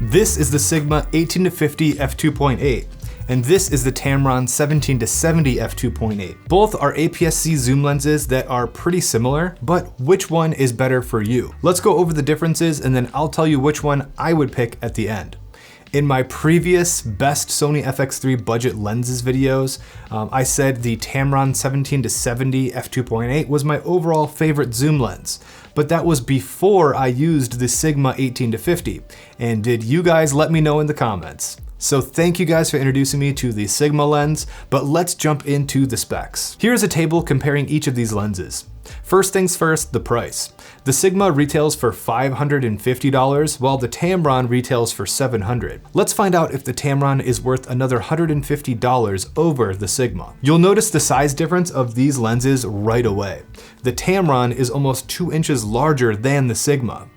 This is the Sigma 18-50 f2.8. And this is the Tamron 17-70 f2.8. Both are APS-C zoom lenses that are pretty similar, but which one is better for you? Let's go over the differences and then I'll tell you which one I would pick at the end. In my previous best Sony FX3 budget lenses videos, I said the Tamron 17-70 f2.8 was my overall favorite zoom lens, but that was before I used the Sigma 18-50. And did you guys let me know in the comments? So thank you guys for introducing me to the Sigma lens, but let's jump into the specs. Here's a table comparing each of these lenses. First things first, the price. The Sigma retails for $550, while the Tamron retails for $700. Let's find out if the Tamron is worth another $150 over the Sigma. You'll notice the size difference of these lenses right away. The Tamron is almost 2 inches larger than the Sigma.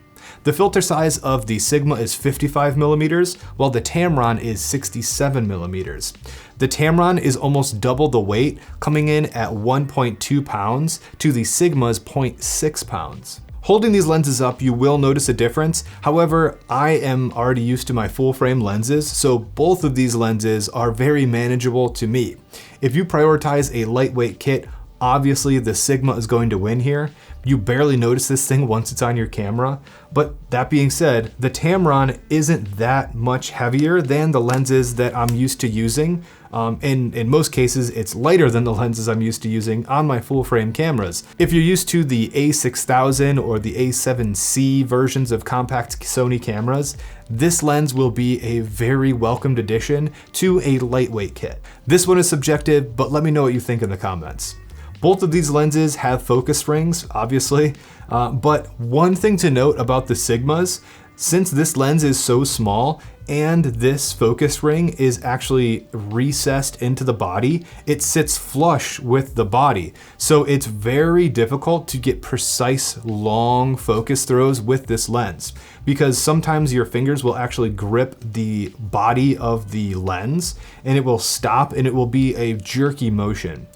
The filter size of the Sigma is 55 millimeters, while the Tamron is 67 millimeters. The Tamron is almost double the weight, coming in at 1.2 pounds to the Sigma's 0.6 pounds. Holding these lenses up, you will notice a difference. However, I am already used to my full frame lenses, so both of these lenses are very manageable to me. If you prioritize a lightweight kit, obviously the Sigma is going to win here. You barely notice this thing once it's on your camera. But that being said, the Tamron isn't that much heavier than the lenses that I'm used to using. In most cases, it's lighter than the lenses I'm used to using on my full frame cameras. If you're used to the A6000 or the A7C versions of compact Sony cameras, this lens will be a very welcomed addition to a lightweight kit. This one is subjective, but let me know what you think in the comments. Both of these lenses have focus rings, obviously, but one thing to note about the Sigmas, since this lens is so small and this focus ring is actually recessed into the body, it sits flush with the body. So it's very difficult to get precise long focus throws with this lens because sometimes your fingers will actually grip the body of the lens and it will stop and it will be a jerky motion.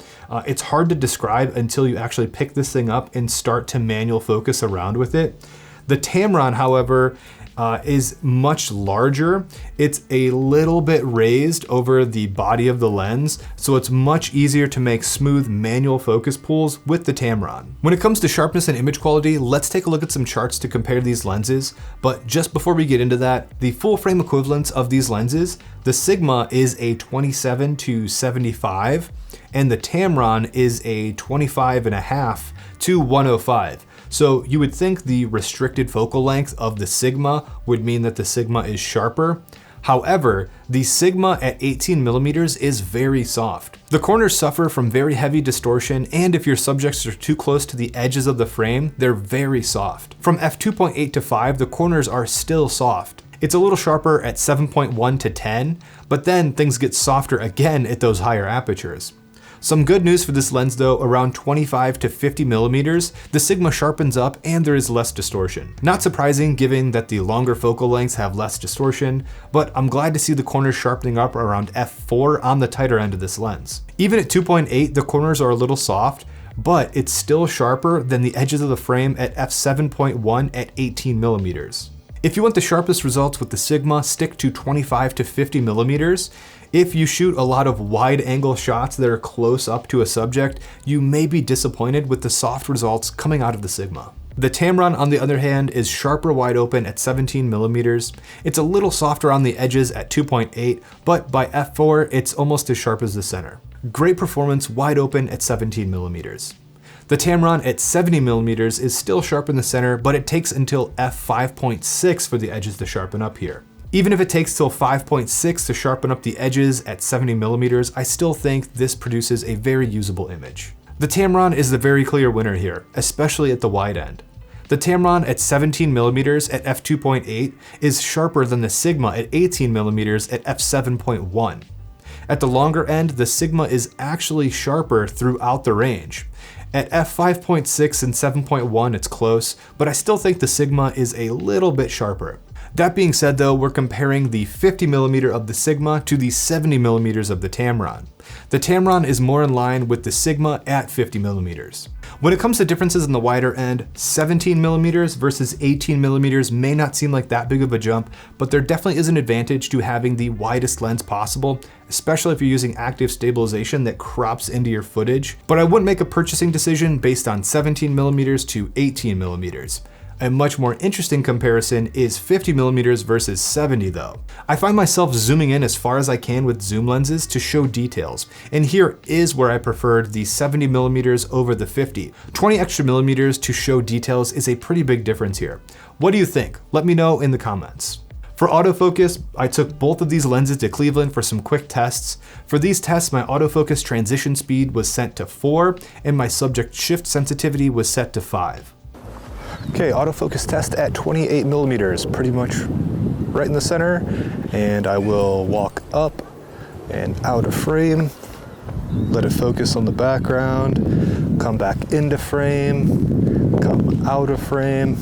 It's hard to describe until you actually pick this thing up and start to manual focus around with it. The Tamron, however, is much larger. It's a little bit raised over the body of the lens, so it's much easier to make smooth manual focus pulls with the Tamron. When it comes to sharpness and image quality, let's take a look at some charts to compare these lenses. But just before we get into that, the full frame equivalents of these lenses, the Sigma is a 27-75, and the Tamron is a 25.5 to 105. So you would think the restricted focal length of the Sigma would mean that the Sigma is sharper. However, the Sigma at 18 millimeters is very soft. The corners suffer from very heavy distortion, and if your subjects are too close to the edges of the frame, they're very soft. From f2.8 to 5, the corners are still soft. It's a little sharper at 7.1 to 10, but then things get softer again at those higher apertures. Some good news for this lens though, around 25 to 50 millimeters, the Sigma sharpens up and there is less distortion. Not surprising given that the longer focal lengths have less distortion, but I'm glad to see the corners sharpening up around f4 on the tighter end of this lens. Even at 2.8, the corners are a little soft, but it's still sharper than the edges of the frame at f7.1 at 18 millimeters. If you want the sharpest results with the Sigma, stick to 25 to 50 millimeters. If you shoot a lot of wide angle shots that are close up to a subject, you may be disappointed with the soft results coming out of the Sigma. The Tamron, on the other hand, is sharper wide open at 17 millimeters. It's a little softer on the edges at 2.8, but by f4, it's almost as sharp as the center. Great performance wide open at 17 millimeters. The Tamron at 70 millimeters is still sharp in the center, but it takes until f5.6 for the edges to sharpen up here. Even if it takes till 5.6 to sharpen up the edges at 70 millimeters, I still think this produces a very usable image. The Tamron is the very clear winner here, especially at the wide end. The Tamron at 17 millimeters at f2.8 is sharper than the Sigma at 18 millimeters at f7.1. At the longer end, the Sigma is actually sharper throughout the range. At f5.6 and 7.1, it's close, but I still think the Sigma is a little bit sharper. That being said though, we're comparing the 50mm of the Sigma to the 70mm of the Tamron. The Tamron is more in line with the Sigma at 50mm. When it comes to differences in the wider end, 17mm versus 18mm may not seem like that big of a jump, but there definitely is an advantage to having the widest lens possible, especially if you're using active stabilization that crops into your footage. But I wouldn't make a purchasing decision based on 17mm to 18mm. A much more interesting comparison is 50mm versus 70 though. I find myself zooming in as far as I can with zoom lenses to show details, and here is where I preferred the 70mm over the 50. 20 extra millimeters to show details is a pretty big difference here. What do you think? Let me know in the comments. For autofocus, I took both of these lenses to Cleveland for some quick tests. For these tests, my autofocus transition speed was set to 4, and my subject shift sensitivity was set to 5. Okay, autofocus test at 28mm, pretty much right in the center, and I will walk up and out of frame, let it focus on the background, come back into frame, come out of frame.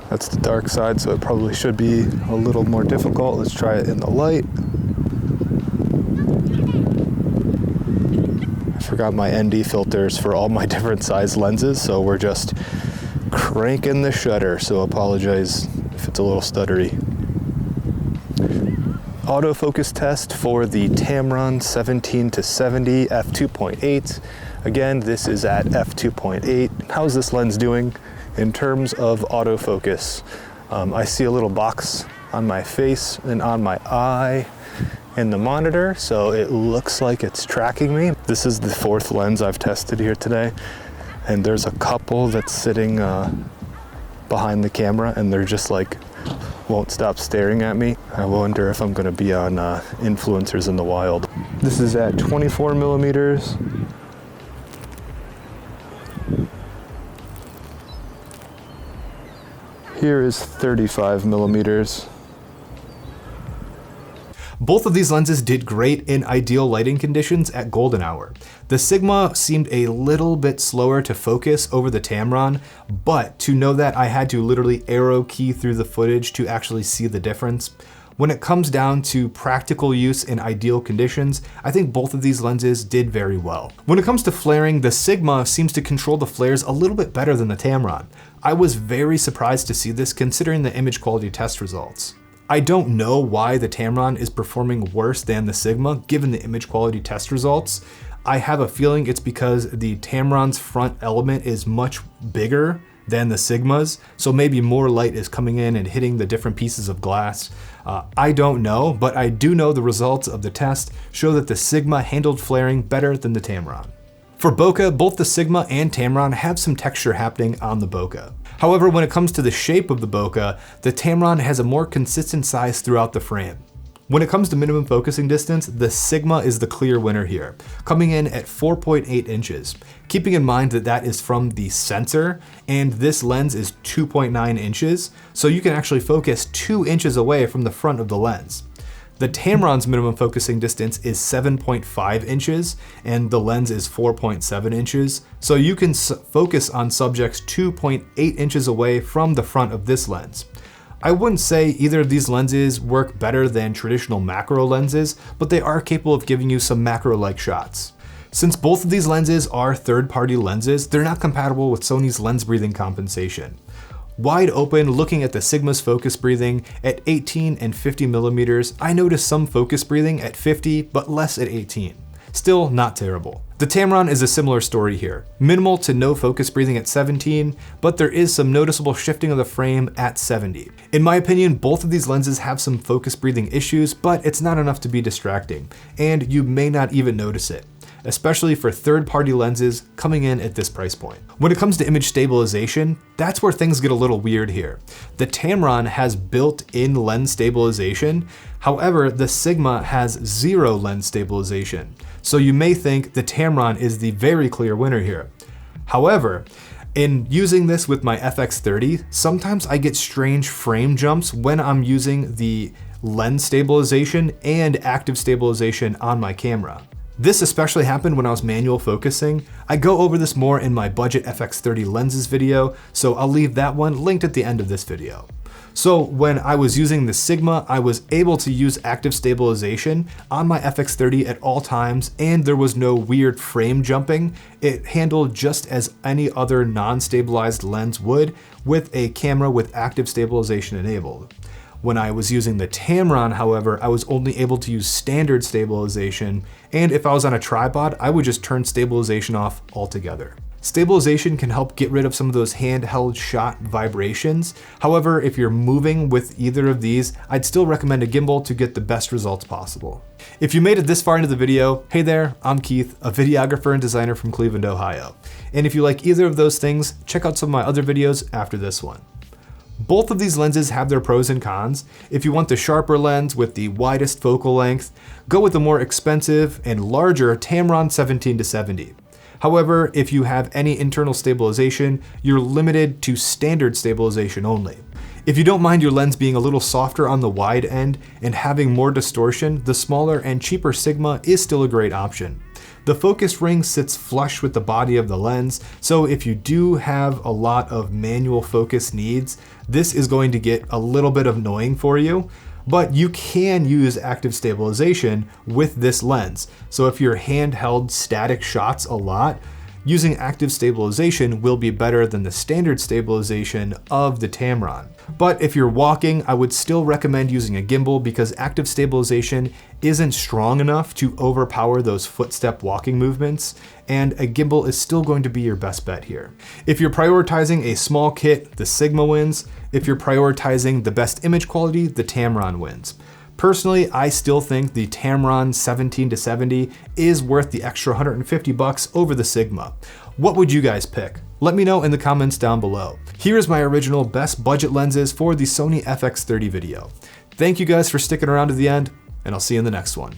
That's the dark side, so it probably should be a little more difficult. Let's try it in the light. I forgot my ND filters for all my different size lenses, so we're just cranking the shutter, so apologize if it's a little stuttery. Autofocus test for the Tamron 17-70 f2.8. Again, this is at f2.8. How's this lens doing in terms of autofocus? I see a little box on my face and on my eye in the monitor, so it looks like it's tracking me. This is the fourth lens I've tested here today, and there's a couple that's sitting behind the camera, and they're just like won't stop staring at me. I wonder if I'm gonna be on influencers in the wild. This is at 24mm. Here is 35mm. Both of these lenses did great in ideal lighting conditions at golden hour. The Sigma seemed a little bit slower to focus over the Tamron, but to know that I had to literally arrow key through the footage to actually see the difference. When it comes down to practical use in ideal conditions, I think both of these lenses did very well. When it comes to flaring, the Sigma seems to control the flares a little bit better than the Tamron. I was very surprised to see this considering the image quality test results. I don't know why the Tamron is performing worse than the Sigma given the image quality test results. I have a feeling it's because the Tamron's front element is much bigger than the Sigma's, so maybe more light is coming in and hitting the different pieces of glass. I don't know, but I do know the results of the test show that the Sigma handled flaring better than the Tamron. For bokeh, both the Sigma and Tamron have some texture happening on the bokeh. However, when it comes to the shape of the bokeh, the Tamron has a more consistent size throughout the frame. When it comes to minimum focusing distance, the Sigma is the clear winner here, coming in at 4.8 inches. Keeping in mind that that is from the sensor, and this lens is 2.9 inches, so you can actually focus 2 inches away from the front of the lens. The Tamron's minimum focusing distance is 7.5 inches, and the lens is 4.7 inches, so you can focus on subjects 2.8 inches away from the front of this lens. I wouldn't say either of these lenses work better than traditional macro lenses, but they are capable of giving you some macro-like shots. Since both of these lenses are third-party lenses, they're not compatible with Sony's lens breathing compensation. Wide open, looking at the Sigma's focus breathing at 18 and 50mm, I noticed some focus breathing at 50, but less at 18. Still not terrible. The Tamron is a similar story here. Minimal to no focus breathing at 17, but there is some noticeable shifting of the frame at 70. In my opinion, both of these lenses have some focus breathing issues, but it's not enough to be distracting, and you may not even notice it, especially for third-party lenses coming in at this price point. When it comes to image stabilization, that's where things get a little weird here. The Tamron has built-in lens stabilization, however, the Sigma has zero lens stabilization. So you may think the Tamron is the very clear winner here. However, in using this with my FX30, sometimes I get strange frame jumps when I'm using the lens stabilization and active stabilization on my camera. This especially happened when I was manual focusing. I go over this more in my budget FX30 lenses video, so I'll leave that one linked at the end of this video. So when I was using the Sigma, I was able to use active stabilization on my FX30 at all times, and there was no weird frame jumping. It handled just as any other non-stabilized lens would with a camera with active stabilization enabled. When I was using the Tamron, however, I was only able to use standard stabilization, and if I was on a tripod, I would just turn stabilization off altogether. Stabilization can help get rid of some of those handheld shot vibrations. However, if you're moving with either of these, I'd still recommend a gimbal to get the best results possible. If you made it this far into the video, hey there, I'm Keith, a videographer and designer from Cleveland, Ohio. And if you like either of those things, check out some of my other videos after this one. Both of these lenses have their pros and cons. If you want the sharper lens with the widest focal length, go with the more expensive and larger Tamron 17-70. However, if you have any internal stabilization, you're limited to standard stabilization only. If you don't mind your lens being a little softer on the wide end and having more distortion, the smaller and cheaper Sigma is still a great option. The focus ring sits flush with the body of the lens, so if you do have a lot of manual focus needs, this is going to get a little bit annoying for you. But you can use active stabilization with this lens. So if you're handheld static shots a lot, using active stabilization will be better than the standard stabilization of the Tamron. But if you're walking, I would still recommend using a gimbal because active stabilization isn't strong enough to overpower those footstep walking movements, and a gimbal is still going to be your best bet here. If you're prioritizing a small kit, the Sigma wins. If you're prioritizing the best image quality, the Tamron wins. Personally, I still think the Tamron 17-70 is worth the extra $150 over the Sigma. What would you guys pick? Let me know in the comments down below. Here is my original best budget lenses for the Sony FX30 video. Thank you guys for sticking around to the end, and I'll see you in the next one.